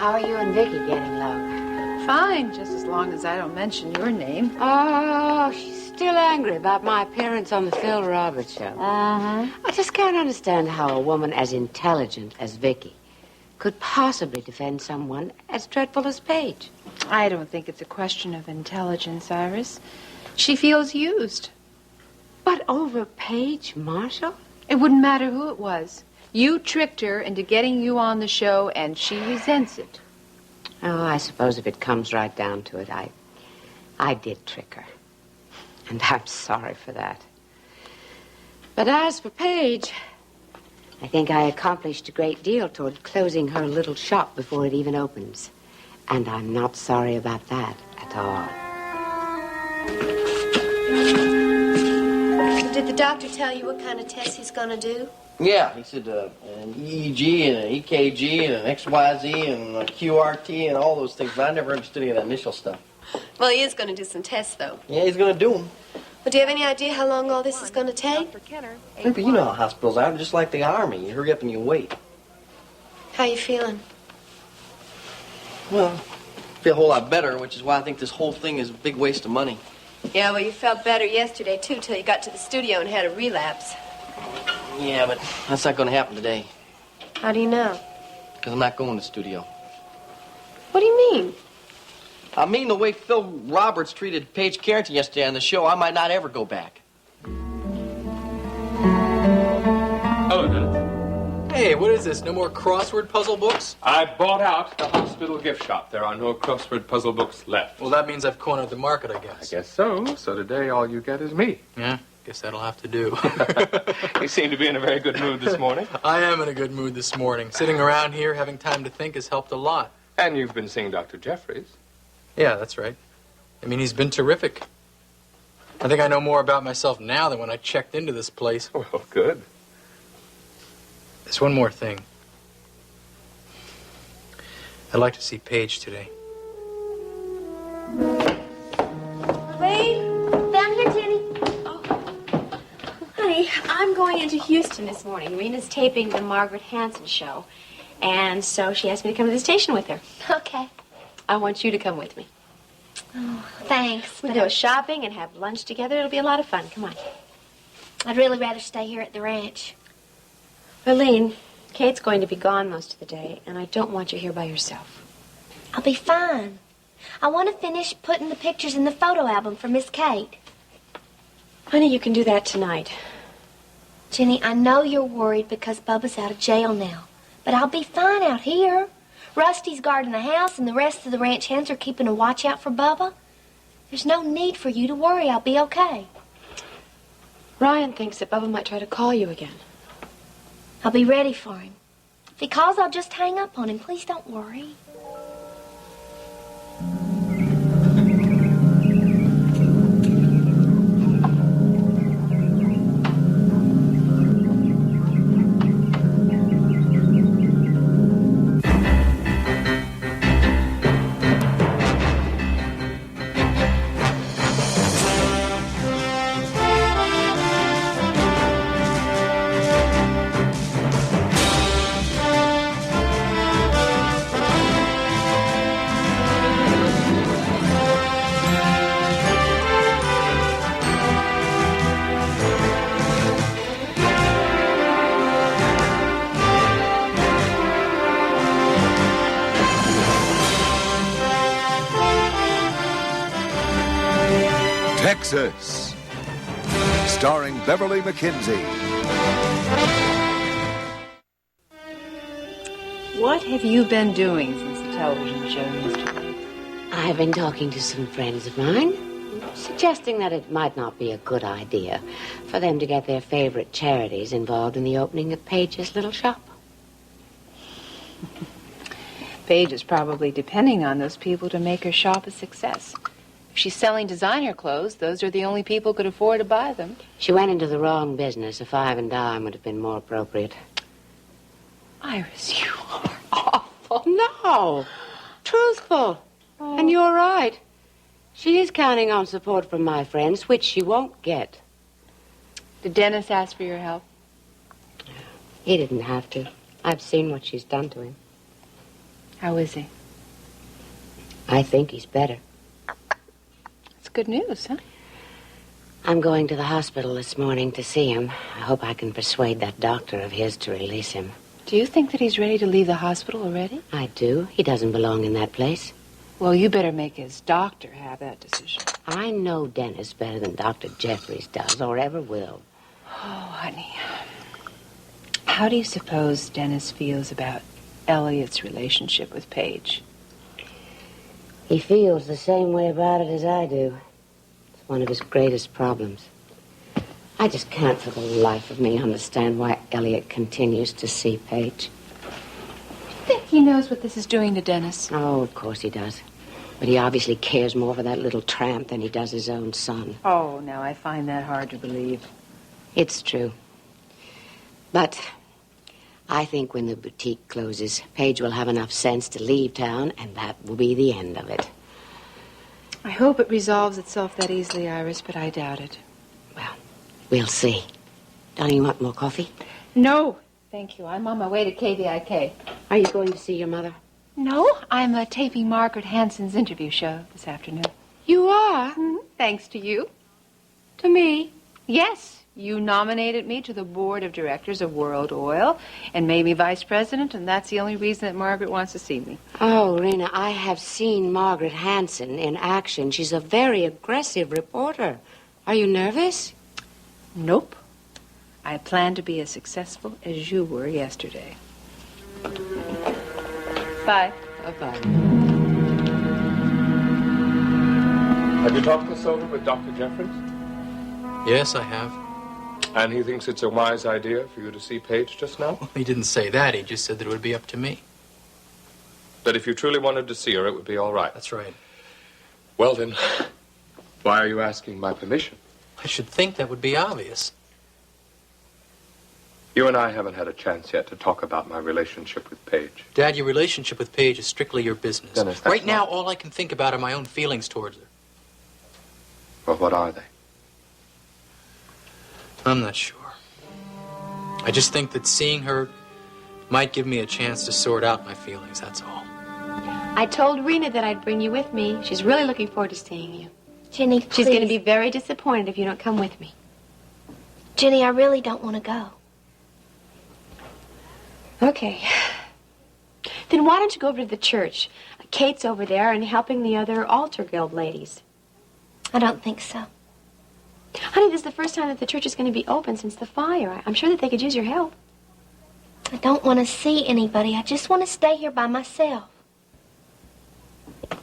How are you and Vicky getting along? Fine, just as long as I don't mention your name. Oh, she's still angry about my appearance on the Phil Roberts show. Uh-huh. I just can't understand how a woman as intelligent as Vicky could possibly defend someone as dreadful as Paige. I don't think it's a question of intelligence, Iris. She feels used. But over Paige Marshall? It wouldn't matter who it was. You tricked her into getting you on the show, and she resents it. Oh, I suppose if it comes right down to it, I did trick her. And I'm sorry for that. But as for Paige, I think I accomplished a great deal toward closing her little shop before it even opens. And I'm not sorry about that at all. Did the doctor tell you what kind of test he's going to do? Yeah, he said an EEG and an EKG and an XYZ and a QRT and all those things, but I never understood any of that initial stuff. Well, he is going to do some tests, though. Yeah, he's going to do them. Well, do you have any idea how long all this is going to take? But you know how hospitals are, just like the Army. You hurry up and you wait. How you feeling? Well, I feel a whole lot better, which is why I think this whole thing is a big waste of money. Yeah, well, you felt better yesterday, too, till you got to the studio and had a relapse. Yeah, but that's not going to happen today. How do you know? Because I'm not going to the studio. What do you mean? I mean the way Phil Roberts treated Paige Carrington yesterday on the show, I might not ever go back. Hello, Dennis. Hey, what is this? No more crossword puzzle books? I bought out the hospital gift shop. There are no crossword puzzle books left. Well, that means I've cornered the market, I guess. I guess so. So today all you get is me. Yeah, guess that'll have to do. You seem to be in a very good mood this morning. I am in a good mood this morning. Sitting around here having time to think has helped a lot. And you've been seeing Dr. Jeffries. Yeah, that's right. I mean, he's been terrific. I think I know more about myself now than when I checked into this place. Well, good. There's one more thing. I'd like to see Paige today. Wait, down here, Jenny. Oh. Honey, I'm going into Houston this morning. Rena's taping the Margaret Hanson show. And so she asked me to come to the station with her. Okay. I want you to come with me. Oh, thanks. We'll go shopping and have lunch together. It'll be a lot of fun. Come on. I'd really rather stay here at the ranch. Arlene, Kate's going to be gone most of the day, and I don't want you here by yourself. I'll be fine. I want to finish putting the pictures in the photo album for Miss Kate. Honey, you can do that tonight. Jenny, I know you're worried because Bubba's out of jail now, but I'll be fine out here. Rusty's guarding the house, and the rest of the ranch hands are keeping a watch out for Bubba. There's no need for you to worry. I'll be okay. Ryan thinks that Bubba might try to call you again. I'll be ready for him. If he calls, I'll just hang up on him. Please don't worry. Texas, starring Beverly McKinsey. What have you been doing since the television show yesterday? I've been talking to some friends of mine, suggesting that it might not be a good idea for them to get their favorite charities involved in the opening of Paige's little shop. Paige is probably depending on those people to make her shop a success. If she's selling designer clothes, those are the only people who could afford to buy them. She went into the wrong business. A five and dime would have been more appropriate. Iris, you are awful. No, truthful. Oh. And you're right. She is counting on support from my friends, which she won't get. Did Dennis ask for your help? He didn't have to. I've seen what she's done to him. How is he? I think he's better. It's good news, huh? I'm going to the hospital this morning to see him. I hope I can persuade that doctor of his to release him. Do you think that he's ready to leave the hospital already? I do. He doesn't belong in that place. Well, you better make his doctor have that decision. I know Dennis better than Dr. Jeffries does, or ever will. Oh, honey. How do you suppose Dennis feels about Elliot's relationship with Paige? He feels the same way about it as I do. It's one of his greatest problems. I just can't for the life of me understand why Elliot continues to see Paige. I think he knows what this is doing to Dennis. Oh, of course he does. But he obviously cares more for that little tramp than he does his own son. Oh, now I find that hard to believe. It's true. But I think when the boutique closes, Paige will have enough sense to leave town, and that will be the end of it. I hope it resolves itself that easily, Iris, but I doubt it. Well, we'll see. Darling, you want more coffee? No, thank you. I'm on my way to KVIK. Are you going to see your mother? No, I'm taping Margaret Hanson's interview show this afternoon. You are? Mm-hmm. Thanks to you. To me? Yes. You nominated me to the board of directors of World Oil and made me vice president, and that's the only reason that Margaret wants to see me. Oh, Rina, I have seen Margaret Hanson in action. She's a very aggressive reporter. Are you nervous? Nope. I plan to be as successful as you were yesterday. Bye. Bye-bye. Have you talked this over with Dr. Jeffries? Yes, I have. And he thinks it's a wise idea for you to see Paige just now? Well, he didn't say that. He just said that it would be up to me. That if you truly wanted to see her, it would be all right. That's right. Well, then, why are you asking my permission? I should think that would be obvious. You and I haven't had a chance yet to talk about my relationship with Paige. Dad, your relationship with Paige is strictly your business. Dennis, that's right now, not- all I can think about are my own feelings towards her. Well, what are they? I'm not sure. I just think that seeing her might give me a chance to sort out my feelings, that's all. I told Rina that I'd bring you with me. She's really looking forward to seeing you. Jenny, please. She's going to be very disappointed if you don't come with me. Jenny, I really don't want to go. Okay. Then why don't you go over to the church? Kate's over there and helping the other altar guild ladies. I don't think so. Honey, this is the first time that the church is going to be open since the fire. I'm sure that they could use your help. I don't want to see anybody. I just want to stay here by myself.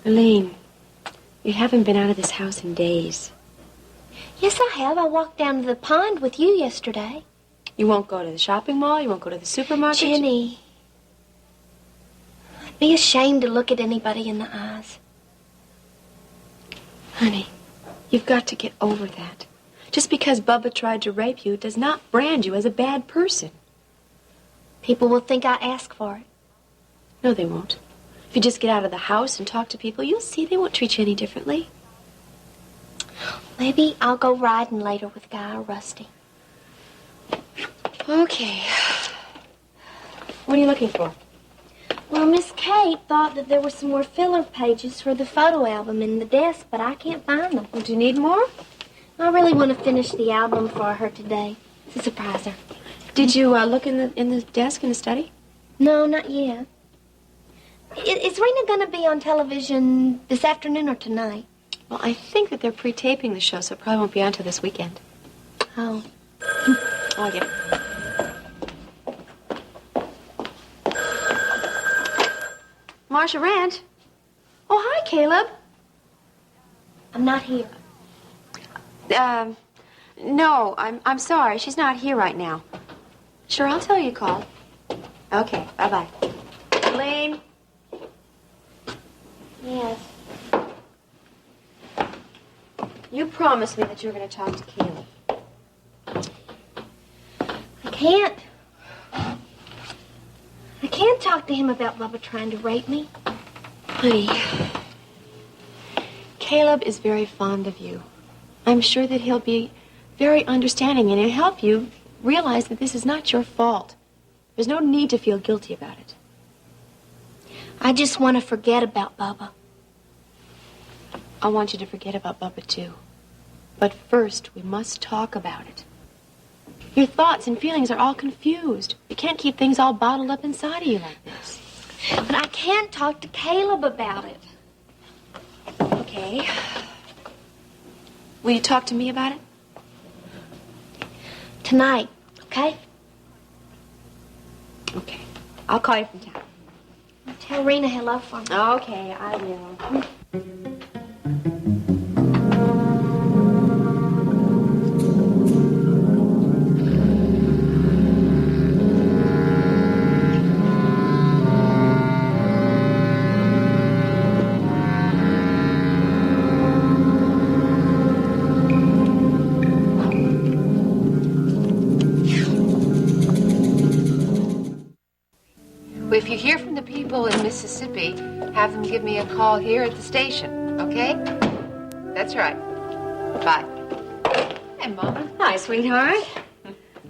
Eileen, you haven't been out of this house in days. Yes, I have. I walked down to the pond with you yesterday. You won't go to the shopping mall? You won't go to the supermarket? Jenny, I'd be ashamed to look at anybody in the eyes. Honey, you've got to get over that. Just because Bubba tried to rape you does not brand you as a bad person. People will think I asked for it. No, they won't. If you just get out of the house and talk to people, you'll see they won't treat you any differently. Maybe I'll go riding later with Guy or Rusty. Okay. What are you looking for? Well, Miss Kate thought that there were some more filler pages for the photo album in the desk, but I can't find them. Well, do you need more? I really want to finish the album for her today. To surprise her. Did you look in the desk in the study? No, not yet. Is Rina going to be on television this afternoon or tonight? Well, I think that they're pre-taping the show, so it probably won't be on till this weekend. Oh. I'll get it. Marcia Rand. Oh, hi, Caleb. I'm not here. No, I'm sorry. She's not here right now. Sure, I'll tell you, call. Okay, bye-bye. Elaine? Yes. You promised me that you were going to talk to Caleb. I can't. I can't talk to him about Bubba trying to rape me. Honey, Caleb is very fond of you. I'm sure that he'll be very understanding and he'll help you realize that this is not your fault. There's no need to feel guilty about it. I just want to forget about Bubba. I want you to forget about Bubba, too. But first, we must talk about it. Your thoughts and feelings are all confused. You can't keep things all bottled up inside of you like this. But I can't talk to Caleb about it. Okay. Will you talk to me about it? Tonight, okay? Okay. I'll call you from town. Tell Rina hello for me. Okay, I will. If you hear from the people in Mississippi, have them give me a call here at the station, okay? That's right. Bye. Hey, Mama. Hi, sweetheart.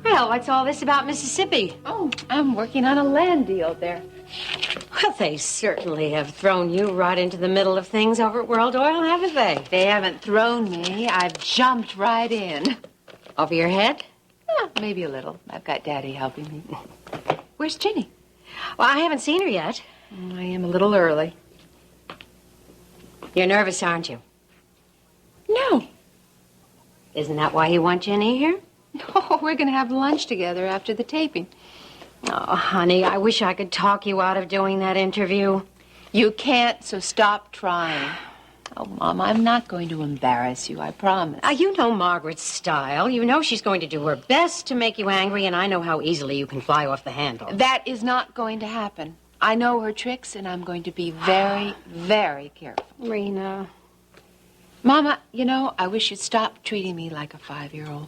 Well, what's all this about Mississippi? Oh, I'm working on a land deal there. Well, they certainly have thrown you right into the middle of things over at World Oil, haven't they? They haven't thrown me. I've jumped right in. Over your head? Maybe a little. I've got Daddy helping me. Where's Ginny? Well, I haven't seen her yet. I am a little early. You're nervous, aren't you? No. Isn't that why you want Jenny here? No, we're going to have lunch together after the taping. Oh, honey, I wish I could talk you out of doing that interview. You can't, so stop trying. Oh, Mom, I'm not going to embarrass you, I promise. You know Margaret's style. You know she's going to do her best to make you angry, and I know how easily you can fly off the handle. That is not going to happen. I know her tricks, and I'm going to be very, very careful. Rina. Mama, you know, I wish you'd stop treating me like a 5-year-old.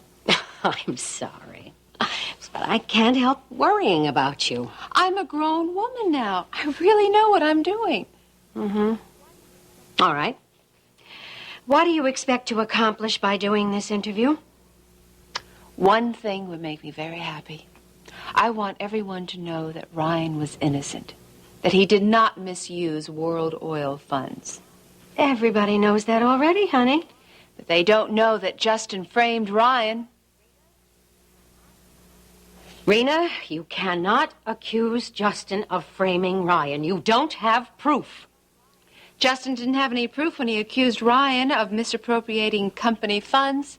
I'm sorry. But I can't help worrying about you. I'm a grown woman now. I really know what I'm doing. Mm-hmm. All right. What do you expect to accomplish by doing this interview? One thing would make me very happy. I want everyone to know that Ryan was innocent, that he did not misuse World Oil funds. Everybody knows that already, honey. But they don't know that Justin framed Ryan. Rina, you cannot accuse Justin of framing Ryan. You don't have proof. Justin didn't have any proof when he accused Ryan of misappropriating company funds.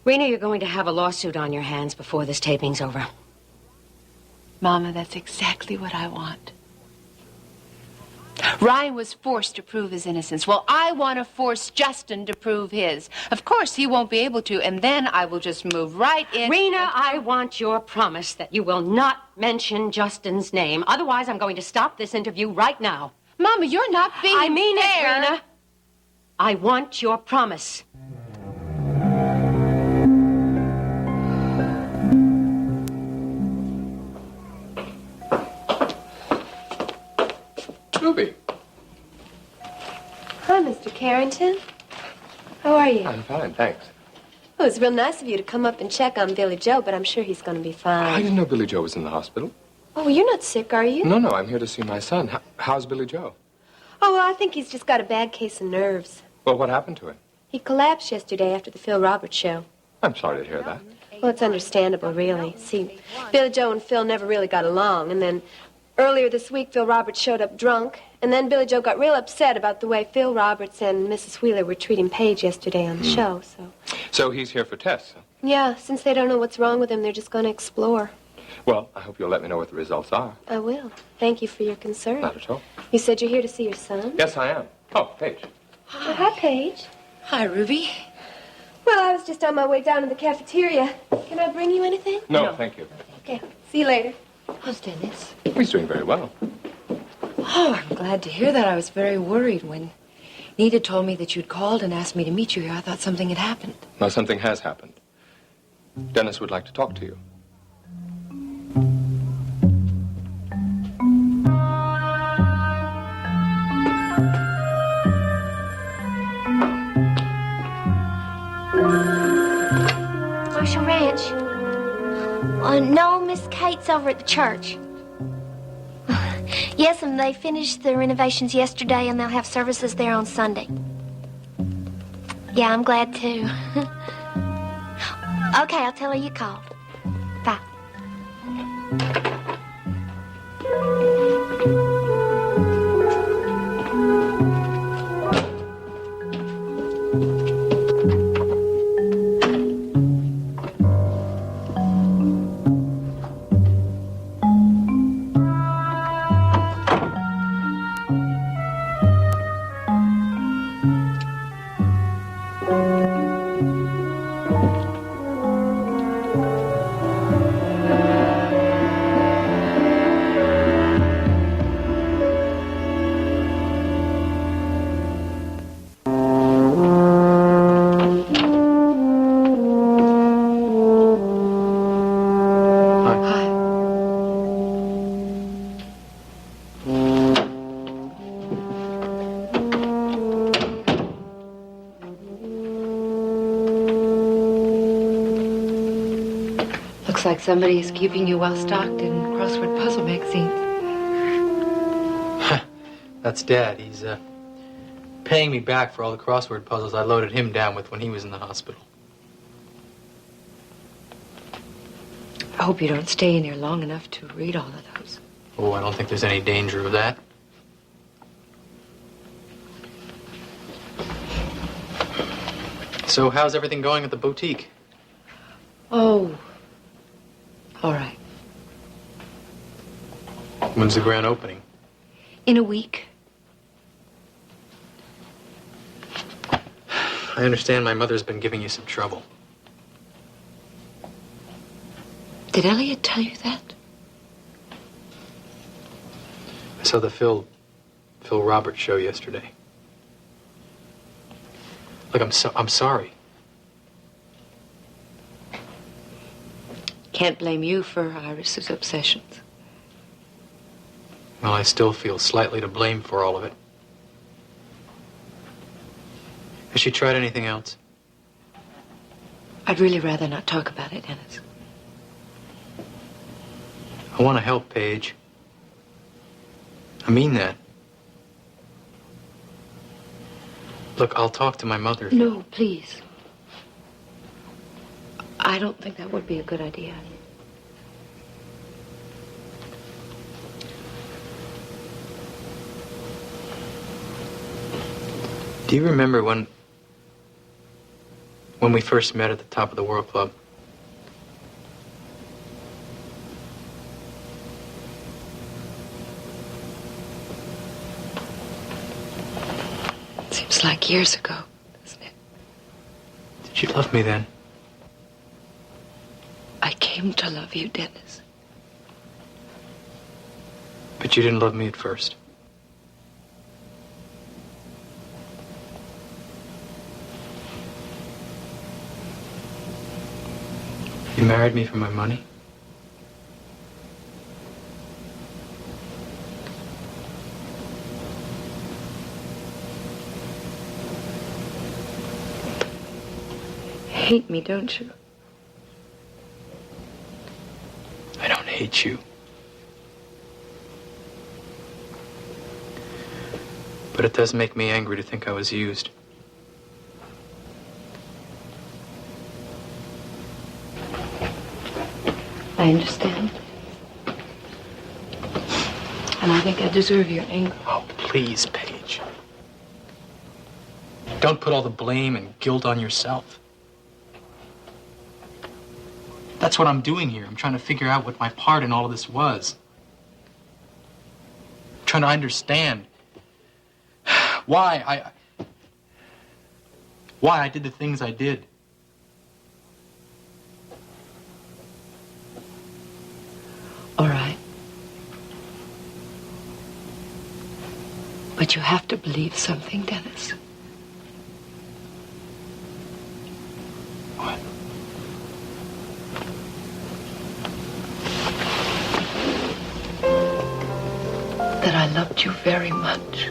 Rina, you're going to have a lawsuit on your hands before this taping's over. Mama, that's exactly what I want. Ryan was forced to prove his innocence. Well, I want to force Justin to prove his. Of course, he won't be able to, and then I will just move right in. Rina, I want your promise that you will not mention Justin's name. Otherwise, I'm going to stop this interview right now. Mama, you're not being fair. I mean it, Rina. I want your promise. Ruby. Hi, Mr. Carrington. How are you? I'm fine, thanks. Oh, it's real nice of you to come up and check on Billy Joe, but I'm sure he's going to be I fine. didn't know Billy Joe was in the hospital. Oh, well, you're not sick, are you? No, I'm here to see my son. How's Billy Joe? Oh, well, I think he's just got a bad case of nerves. Well, what happened to him? He collapsed yesterday after the Phil Roberts show. I'm sorry to hear that. Well, it's understandable, really. See, Billy Joe and Phil never really got along, and then earlier this week, Phil Roberts showed up drunk, and then Billy Joe got real upset about the way Phil Roberts and Mrs. Wheeler were treating Paige yesterday on the show, so... So he's here for tests, huh? Yeah, since they don't know what's wrong with him, they're just going to explore. Well, I hope you'll let me know what the results are. I will. Thank you for your concern. Not at all. You said you're here to see your son? Yes, I am. Oh, Paige. Oh, hi, Paige. Hi, Ruby. Well, I was just on my way down to the cafeteria. Can I bring you anything? No, thank you. Okay. See you later. How's Dennis? He's doing very well. Oh, I'm glad to hear that. I was very worried when Nita told me that you'd called and asked me to meet you here. I thought something had happened. No, something has happened. Dennis would like to talk to you. Marshall Ranch. No, Miss Kate's over at the church. Yes, and they finished the renovations yesterday, and they'll have services there on Sunday. Yeah, I'm glad too. Okay, I'll tell her you called. Bye. Looks like somebody is keeping you well stocked in crossword puzzle magazines. That's Dad. He's paying me back for all the crossword puzzles I loaded him down with when he was in the hospital. I hope you don't stay in here long enough to read all of those. Oh, I don't think there's any danger of that. So how's everything going at the boutique? Oh, all right. When's the grand opening? In a week. I understand my mother's been giving you some trouble. Did Elliot tell you that? I saw the Phil Roberts show yesterday. Look, I'm sorry. Can't blame you for Iris's obsessions. Well, I still feel slightly to blame for all of it. Has she tried anything else? I'd really rather not talk about it, Dennis. I want to help, Paige. I mean that. Look, I'll talk to my mother. No, please. I don't think that would be a good idea. Do you remember when we first met at the top of the World Club? Seems like years ago, doesn't it? Did you love me then? I came to love you, Dennis. But you didn't love me at first. You married me for my money? Hate me, don't you? I don't hate you. But it does make me angry to think I was used. I understand. And I think I deserve your anger. Oh, please, Paige. Don't put all the blame and guilt on yourself. That's what I'm doing here. I'm trying to figure out what my part in all of this was. I'm trying to understand why I did the things I did. All right. But you have to believe something, Dennis. What? That I loved you very much.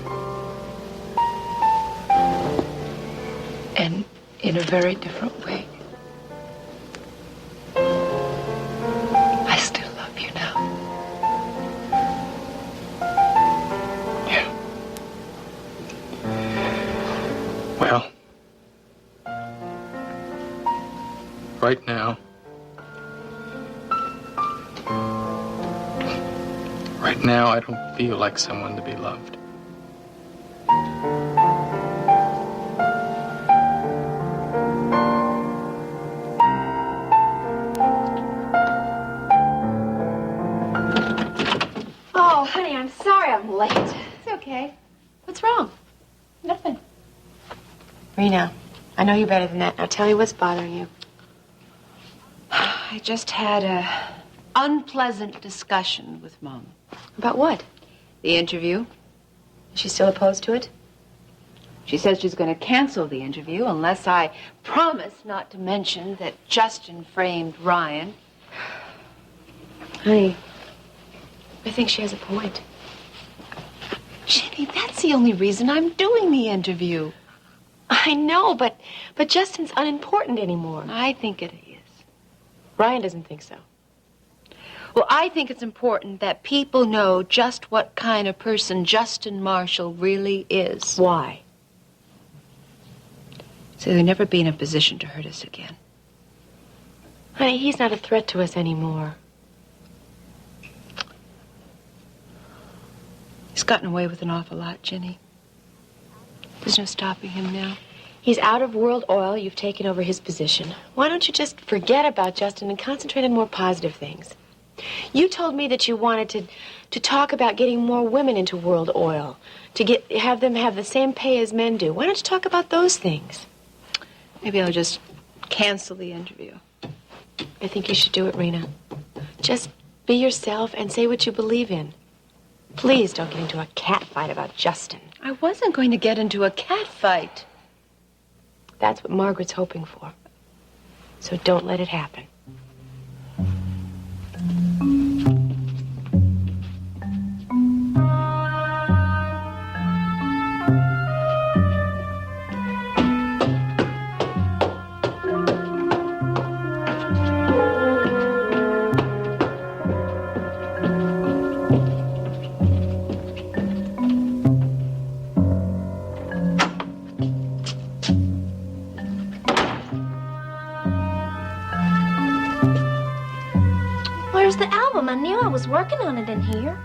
And in a very different way. I still love you now. Well, right now, I don't feel like someone to be loved. Oh, honey, I'm sorry I'm late. It's okay. What's wrong? Nothing. Rina, I know you better than that. Now tell me what's bothering you. I just had a unpleasant discussion with Mom. About what? The interview. Is she still opposed to it? She says she's going to cancel the interview unless I promise not to mention that Justin framed Ryan. Honey, I think she has a point. Jenny, that's the only reason I'm doing the interview. I know, but Justin's unimportant anymore. I think it is. Ryan doesn't think so. Well, I think it's important that people know just what kind of person Justin Marshall really is. Why? So they'll never be in a position to hurt us again. Honey, he's not a threat to us anymore. He's gotten away with an awful lot, Jenny. There's no stopping him now. He's out of World Oil. You've taken over his position. Why don't you just forget about Justin and concentrate on more positive things? You told me that you wanted to talk about getting more women into World Oil, to have them have the same pay as men do. Why don't you talk about those things? Maybe I'll just cancel the interview. I think you should do it, Rina. Just be yourself and say what you believe in. Please don't get into a cat fight about Justin. I wasn't going to get into a cat fight. That's what Margaret's hoping for. So don't let it happen. Where's the album? I knew I was working on it in here.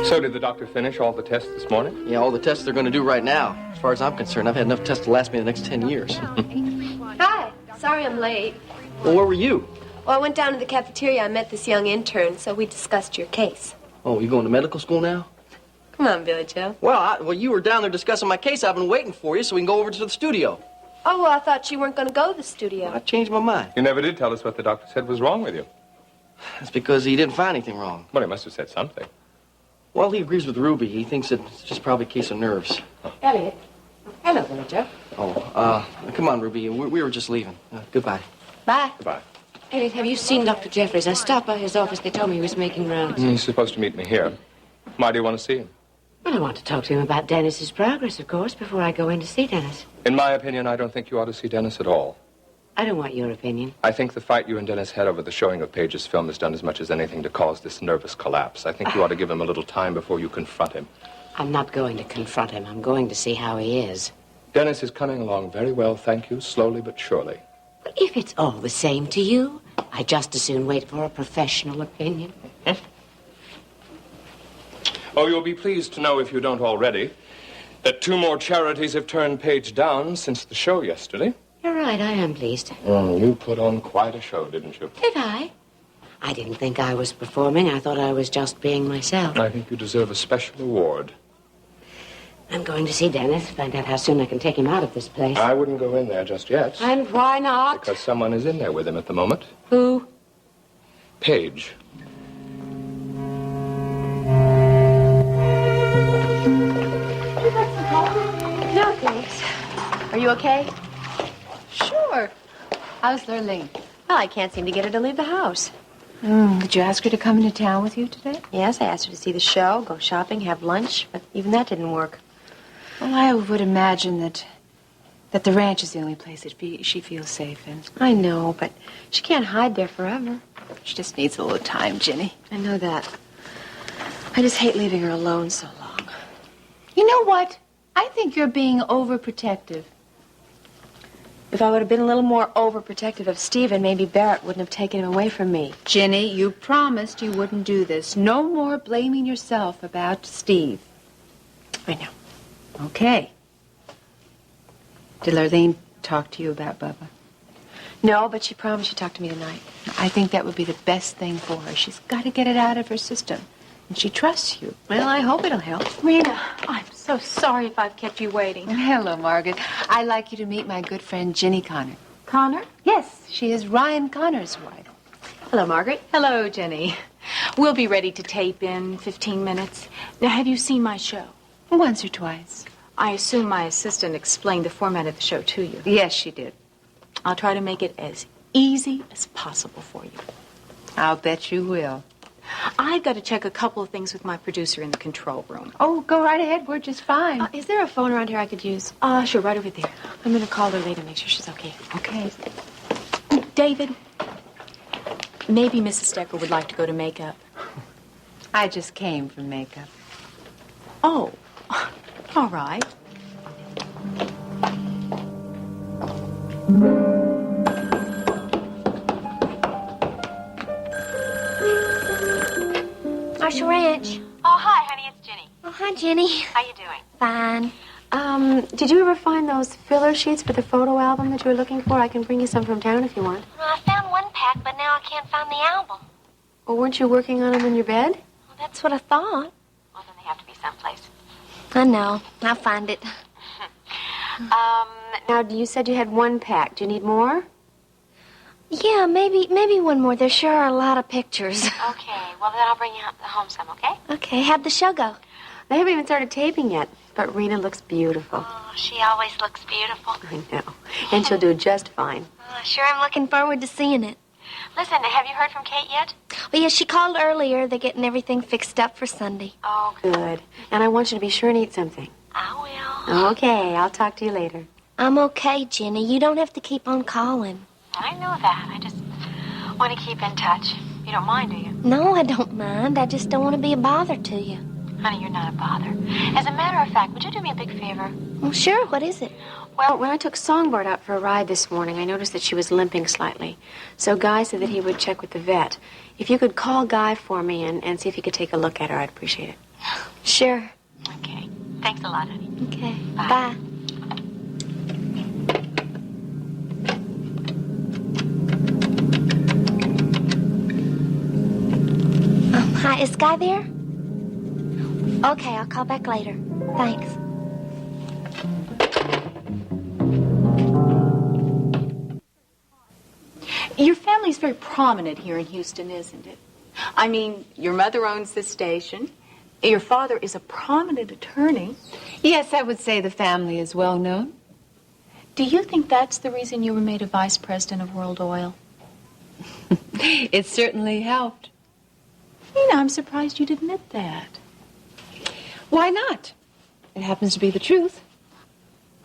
So did the doctor finish all the tests this morning? Yeah, all the tests they're going to do right now. As far as I'm concerned, I've had enough tests to last me the next 10 years. Hi. Sorry I'm late. Well, where were you? Well, I went down to the cafeteria. I met this young intern, so we discussed your case. Oh, you going to medical school now? Come on, Billy Joe. Well, you were down there discussing my case. I've been waiting for you so we can go over to the studio. Oh, well, I thought you weren't going to go to the studio. I changed my mind. You never did tell us what the doctor said was wrong with you. That's because he didn't find anything wrong. Well, he must have said something. Well, he agrees with Ruby. He thinks it's just probably a case of nerves. Elliot. Hello, Billy Joe. Oh, come on, Ruby. We were just leaving. Goodbye. Bye. Goodbye. Elliot, have you seen Dr. Jeffries? I stopped by his office. They told me he was making rounds. He's supposed to meet me here. Why do you want to see him? Well, I want to talk to him about Dennis's progress, of course, before I go in to see Dennis. In my opinion, I don't think you ought to see Dennis at all. I don't want your opinion. I think the fight you and Dennis had over the showing of Paige's film has done as much as anything to cause this nervous collapse. I think you ought to give him a little time before you confront him. I'm not going to confront him. I'm going to see how he is. Dennis is coming along very well, thank you, slowly but surely. But if it's all the same to you, I'd just as soon wait for a professional opinion. Oh, you'll be pleased to know, if you don't already, that 2 more charities have turned Paige down since the show yesterday. You're right, I am pleased. You put on quite a show, didn't you? Did I? I didn't think I was performing. I thought I was just being myself. I think you deserve a special award. I'm going to see Dennis, find out how soon I can take him out of this place. I wouldn't go in there just yet. And why not? Because someone is in there with him at the moment. Who? Paige. you okay? Sure. How's Lurleen? Well, I can't seem to get her to leave the house. Did you ask her to come into town with you today? Yes, I asked her to see the show, go shopping, have lunch, but even that didn't work. Well, I would imagine that the ranch is the only place that she feels safe in. I know, but she can't hide there forever. She just needs a little time, Ginny. I know that. I just hate leaving her alone so long. You know what? I think you're being overprotective. If I would have been a little more overprotective of Stephen, maybe Barrett wouldn't have taken him away from me. Ginny, you promised you wouldn't do this. No more blaming yourself about Steve. I know. Okay. Did Lurleen talk to you about Bubba? No, but she promised she'd talk to me tonight. I think that would be the best thing for her. She's got to get it out of her system. And she trusts you. Well, I hope it'll help. Rina, I'm so sorry if I've kept you waiting. Hello, Margaret. I'd like you to meet my good friend, Ginny Connor. Connor? Yes, she is Ryan Connor's wife. Hello, Margaret. Hello, Jenny. We'll be ready to tape in 15 minutes. Now, have you seen my show? Once or twice. I assume my assistant explained the format of the show to you. Yes, she did. I'll try to make it as easy as possible for you. I'll bet you will. I've got to check a couple of things with my producer in the control room. Oh, go right ahead. We're just fine. Is there a phone around here I could use? Sure, right over there. I'm going to call her later, make sure she's okay. Okay. David, maybe Mrs. Stecker would like to go to makeup. I just came from makeup. Oh, all right. Marshall Ranch. Oh, hi, honey, it's Ginny. Oh, hi, Jenny. How you doing? Fine. Did you ever find those filler sheets for the photo album that you were looking for? I can bring you some from town if you want. Well, I found one pack, but now I can't find the album. Well, weren't you working on them in your bed? Well, that's what I thought. Well, then they have to be someplace. I know. I'll find it. Now, you said you had one pack. Do you need more? Yeah, maybe one more. There sure are a lot of pictures. Okay, well, then I'll bring you home some, okay? Okay, how'd the show go? They haven't even started taping yet, but Rena looks beautiful. Oh, she always looks beautiful. I know. And she'll do just fine. Oh, sure, I'm looking forward to seeing it. Listen, have you heard from Kate yet? Well, yeah, she called earlier. They're getting everything fixed up for Sunday. Oh, good. And I want you to be sure and eat something. I will. Okay, I'll talk to you later. I'm okay, Jenny. You don't have to keep on calling. I know that. I just want to keep in touch. You don't mind, do you? No, I don't mind. I just don't want to be a bother to you. Honey, you're not a bother. As a matter of fact, would you do me a big favor? Well, sure. What is it? Well, when I took Songbird out for a ride this morning, I noticed that she was limping slightly. So Guy said that he would check with the vet. If you could call Guy for me and see if he could take a look at her, I'd appreciate it. Sure. Okay. Thanks a lot, honey. Okay. Bye. Bye. Hi, is Guy there? Okay, I'll call back later. Thanks. Your family's very prominent here in Houston, isn't it? I mean, your mother owns the station. Your father is a prominent attorney. Yes, I would say the family is well known. Do you think that's the reason you were made a vice president of World Oil? It certainly helped. Rena, I'm surprised you'd admit that. Why not? It happens to be the truth.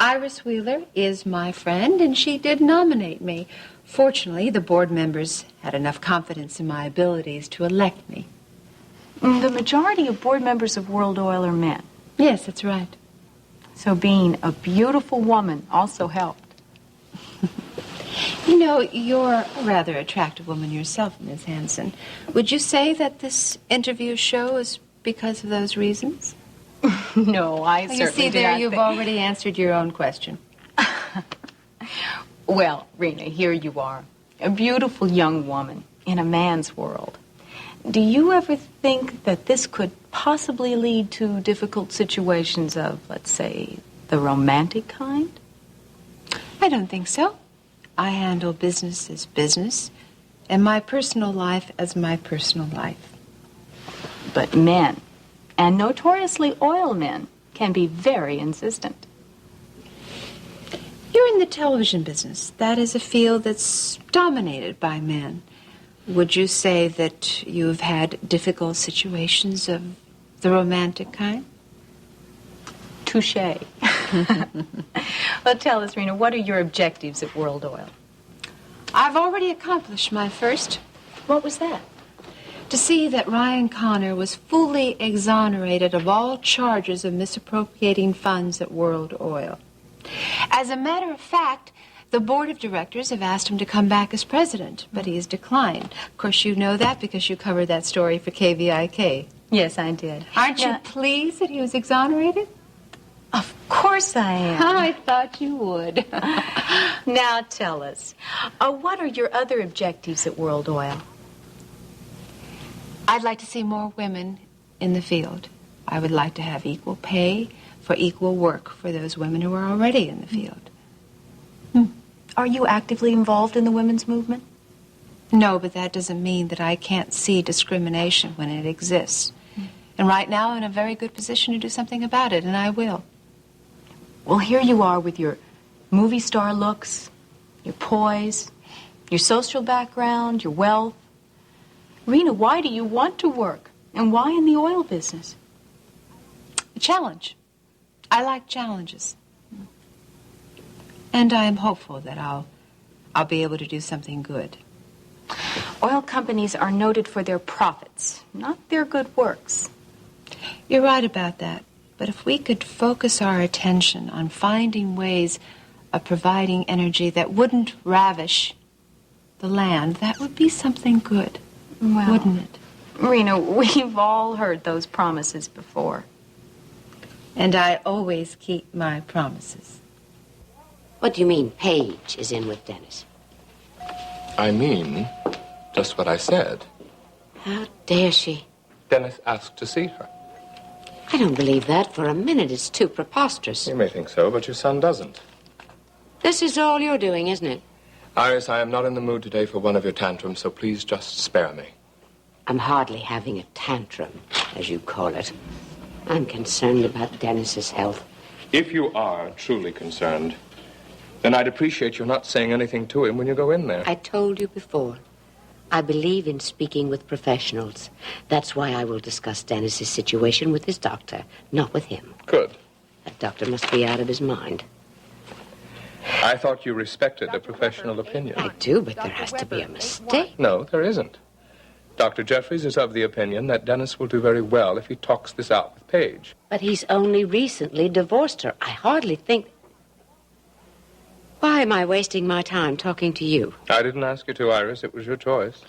Iris Wheeler is my friend, and she did nominate me. Fortunately, the board members had enough confidence in my abilities to elect me. The majority of board members of World Oil are men. Yes, that's right. So being a beautiful woman also helped. You know, you're a rather attractive woman yourself, Miss Hanson. Would you say that this interview show is because of those reasons? No, I certainly You see, do there not you've think- already answered your own question. Well, Rena, here you are, a beautiful young woman in a man's world. Do you ever think that this could possibly lead to difficult situations of, let's say, the romantic kind? I don't think so. I handle business as business, and my personal life as my personal life. But men, and notoriously oil men, can be very insistent. You're in the television business. That is a field that's dominated by men. Would you say that you've had difficult situations of the romantic kind? Touche. Well, tell us, Rina, what are your objectives at World Oil? I've already accomplished my first. What was that? To see that Ryan Connor was fully exonerated of all charges of misappropriating funds at World Oil. As a matter of fact, the board of directors have asked him to come back as president, but he has declined. Of course, you know that because you covered that story for KVIK. Yes, I did. Aren't you pleased that he was exonerated? Of course I am. I thought you would. Now tell us, what are your other objectives at World Oil? I'd like to see more women in the field. I would like to have equal pay for equal work for those women who are already in the field. Are you actively involved in the women's movement? No, but that doesn't mean that I can't see discrimination when it exists. And right now I'm in a very good position to do something about it, and I will. Well, here you are with your movie star looks, your poise, your social background, your wealth. Rina, why do you want to work? And why in the oil business? A challenge. I like challenges. And I am hopeful that I'll be able to do something good. Oil companies are noted for their profits, not their good works. You're right about that. But if we could focus our attention on finding ways of providing energy that wouldn't ravish the land, that would be something good, wouldn't it? Rina, we've all heard those promises before. And I always keep my promises. What do you mean Paige is in with Dennis? I mean just what I said. How dare she? Dennis asked to see her. I don't believe that for a minute. It's too preposterous. You may think so, but your son doesn't. This is all you're doing, isn't it? Iris, I am not in the mood today for one of your tantrums, so please just spare me. I'm hardly having a tantrum, as you call it. I'm concerned about Dennis's health. If you are truly concerned, then I'd appreciate you not saying anything to him when you go in there. I told you before. I believe in speaking with professionals. That's why I will discuss Dennis's situation with his doctor, not with him. Good. That doctor must be out of his mind. I thought you respected a professional opinion. I do, but there has to be a mistake. No, there isn't. Dr. Jeffries is of the opinion that Dennis will do very well if he talks this out with Paige. But he's only recently divorced her. I hardly think... Why am I wasting my time talking to you? I didn't ask you to, Iris. It was your choice.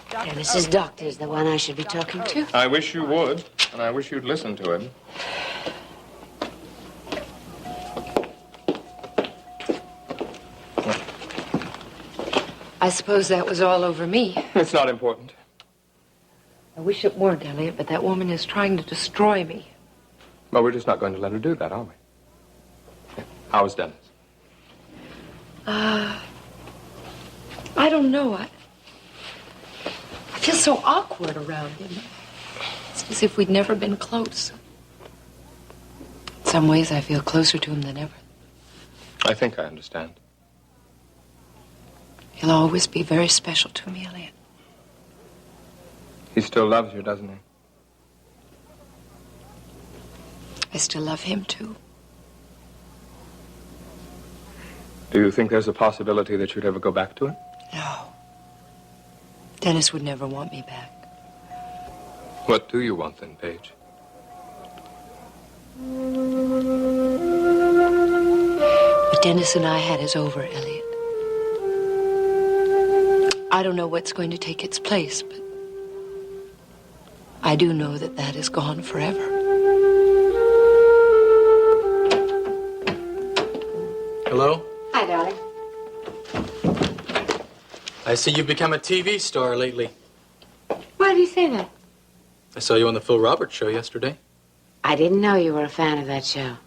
Dennis's doctor is the one I should be talking to. I wish you would, and I wish you'd listen to him. I suppose that was all over me. It's not important. I wish it weren't, Elliot, but that woman is trying to destroy me. Well, we're just not going to let her do that, are we? How is Dennis? I don't know. I feel so awkward around him. It's as if we'd never been close. In some ways, I feel closer to him than ever. I think I understand. He'll always be very special to me, Elliot. He still loves you, doesn't he? I still love him, too. Do you think there's a possibility that you'd ever go back to him? No. Dennis would never want me back. What do you want then, Paige? What Dennis and I had is over, Elliot. I don't know what's going to take its place, but I do know that that is gone forever. Hello? Hi, darling. I see you've become a TV star lately. Why do you say that? I saw you on the Phil Roberts show yesterday. I didn't know you were a fan of that show.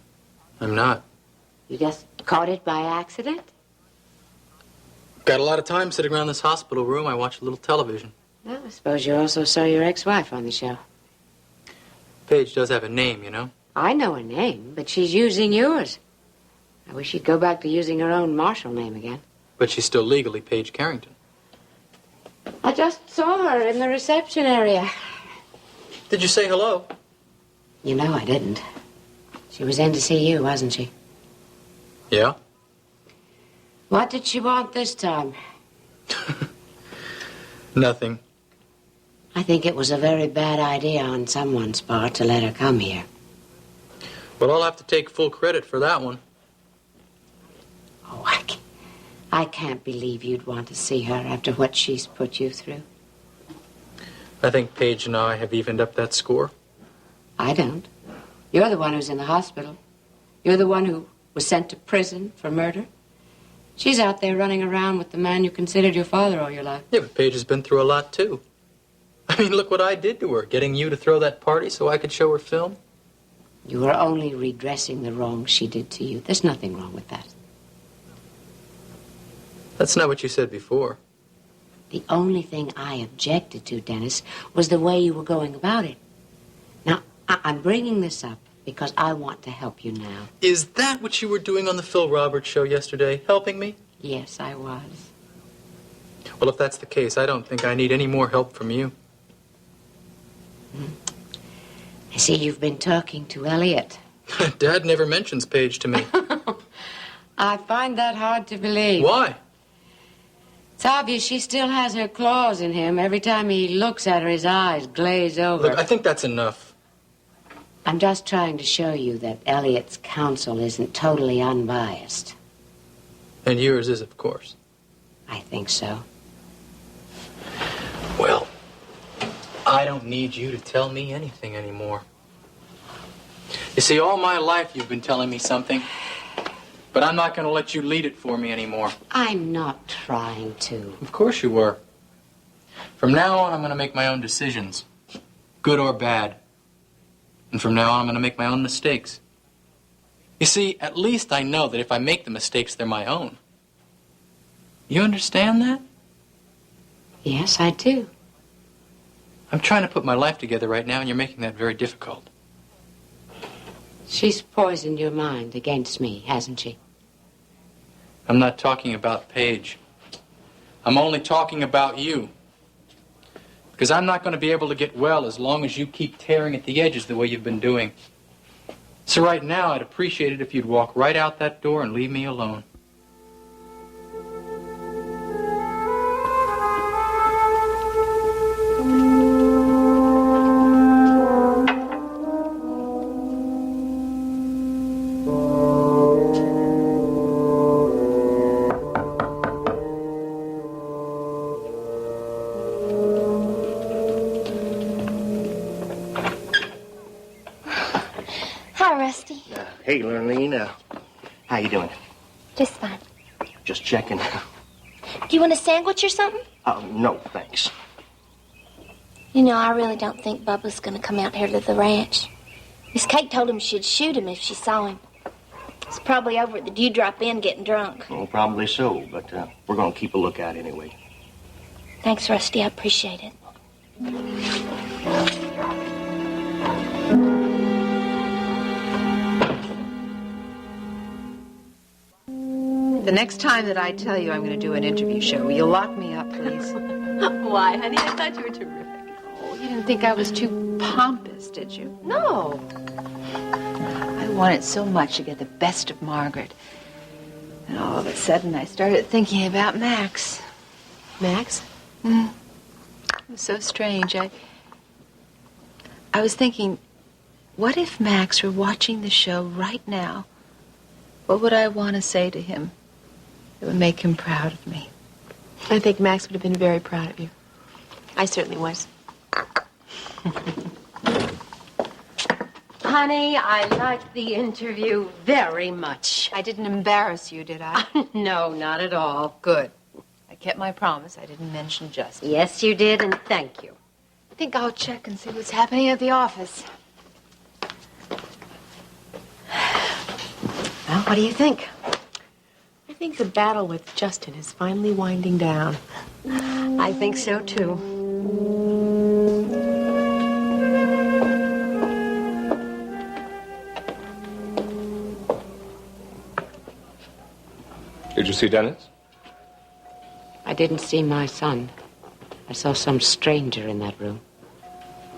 I'm not. You just caught it by accident? Got a lot of time sitting around this hospital room. I watch a little television. Well, I suppose you also saw your ex-wife on the show. Paige does have a name, you know. I know her name, but she's using yours. I wish she'd go back to using her own Marshall name again. But she's still legally Paige Carrington. I just saw her in the reception area. Did you say hello? You know I didn't. She was in to see you, wasn't she? Yeah? What did she want this time? Nothing. I think it was a very bad idea on someone's part to let her come here. Well, I'll have to take full credit for that one. Oh, I can't believe you'd want to see her after what she's put you through. I think Paige and I have evened up that score. I don't. You're the one who's in the hospital. You're the one who was sent to prison for murder. She's out there running around with the man you considered your father all your life. Yeah, but Paige has been through a lot, too. I mean, look what I did to her, getting you to throw that party so I could show her film. You were only redressing the wrong she did to you. There's nothing wrong with that. That's not what you said before. The only thing I objected to, Dennis, was the way you were going about it. Now, I'm bringing this up because I want to help you now. Is that what you were doing on the Phil Roberts show yesterday, helping me? Yes, I was. Well, if that's the case, I don't think I need any more help from you. I see you've been talking to Elliot. Dad never mentions Paige to me. I find that hard to believe. Why? It's obvious she still has her claws in him. Every time he looks at her, his eyes glaze over. Look, I think that's enough. I'm just trying to show you that Elliot's counsel isn't totally unbiased. And yours is, of course. I think so. Well, I don't need you to tell me anything anymore. You see, all my life you've been telling me something, but I'm not going to let you lead it for me anymore. I'm not trying to. Of course you were. From now on, I'm going to make my own decisions, good or bad. And from now on, I'm going to make my own mistakes. You see, at least I know that if I make the mistakes, they're my own. You understand that? Yes, I do. I'm trying to put my life together right now, and you're making that very difficult. She's poisoned your mind against me, hasn't she? I'm not talking about Paige. I'm only talking about you. Because I'm not going to be able to get well as long as you keep tearing at the edges the way you've been doing. So right now, I'd appreciate it if you'd walk right out that door and leave me alone. Hey, Lorraine, how you doing? Just fine. Just checking. Do you want a sandwich or something? No, thanks. You know, I really don't think Bubba's going to come out here to the ranch. Miss Kate told him she'd shoot him if she saw him. He's probably over at the Dewdrop Inn getting drunk. Well, probably so, but we're going to keep a lookout anyway. Thanks, Rusty. I appreciate it. The next time that I tell you I'm going to do an interview show, will you lock me up, please? Why, honey? I thought you were terrific. Oh, you didn't think I was too pompous, did you? No. I wanted so much to get the best of Margaret. And all of a sudden, I started thinking about Max. Max? It was so strange. I was thinking, what if Max were watching the show right now? What would I want to say to him that would make him proud of me? I think Max would have been very proud of you. I certainly was. Honey, I liked the interview very much. I didn't embarrass you, did I? No, not at all. Good. I kept my promise. I didn't mention Justin. Yes, you did, and thank you. I think I'll check and see what's happening at the office. Well, what do you think? I think the battle with Justin is finally winding down. I think so, too. Did you see Dennis? I didn't see my son. I saw some stranger in that room.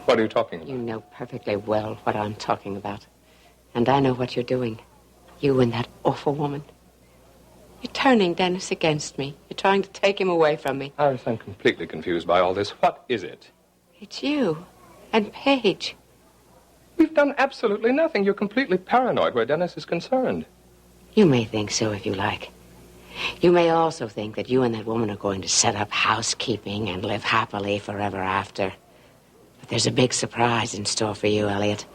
What are you talking about? You know perfectly well what I'm talking about. And I know what you're doing. You and that awful woman. You're turning Dennis against me. You're trying to take him away from me. Iris, I'm completely confused by all this. What is it? It's you and Paige. We've done absolutely nothing. You're completely paranoid where Dennis is concerned. You may think so if you like. You may also think that you and that woman are going to set up housekeeping and live happily forever after. But there's a big surprise in store for you, Elliot,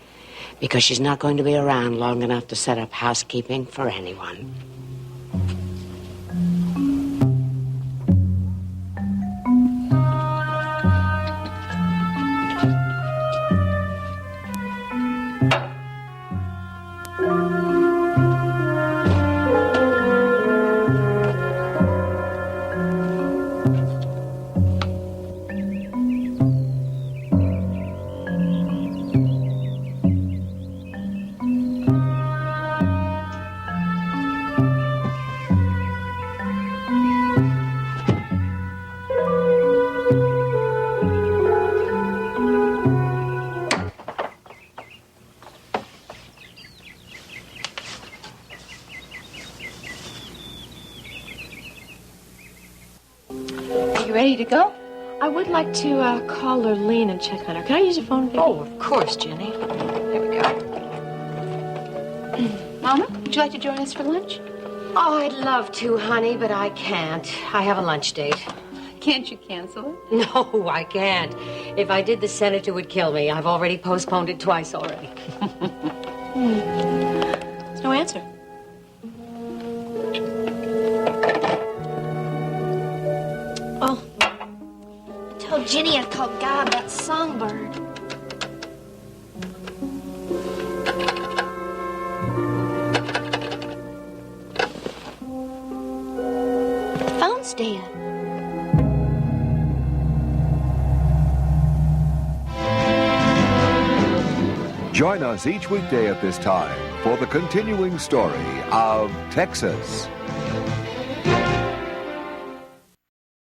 because she's not going to be around long enough to set up housekeeping for anyone. Ready to go? I would like to call Lurleen and check on her. Can I use your phone, baby? Oh, of course, Jenny. Here we go. Mama, would you like to join us for lunch? Oh, I'd love to, honey, but I can't. I have a lunch date. Can't you cancel it? No, I can't. If I did, the senator would kill me. I've already postponed it twice already. There's no answer. Oh, I told Jenny I'd call Guy about Songbird. The phone's dead. Join us each weekday at this time for the continuing story of Texas.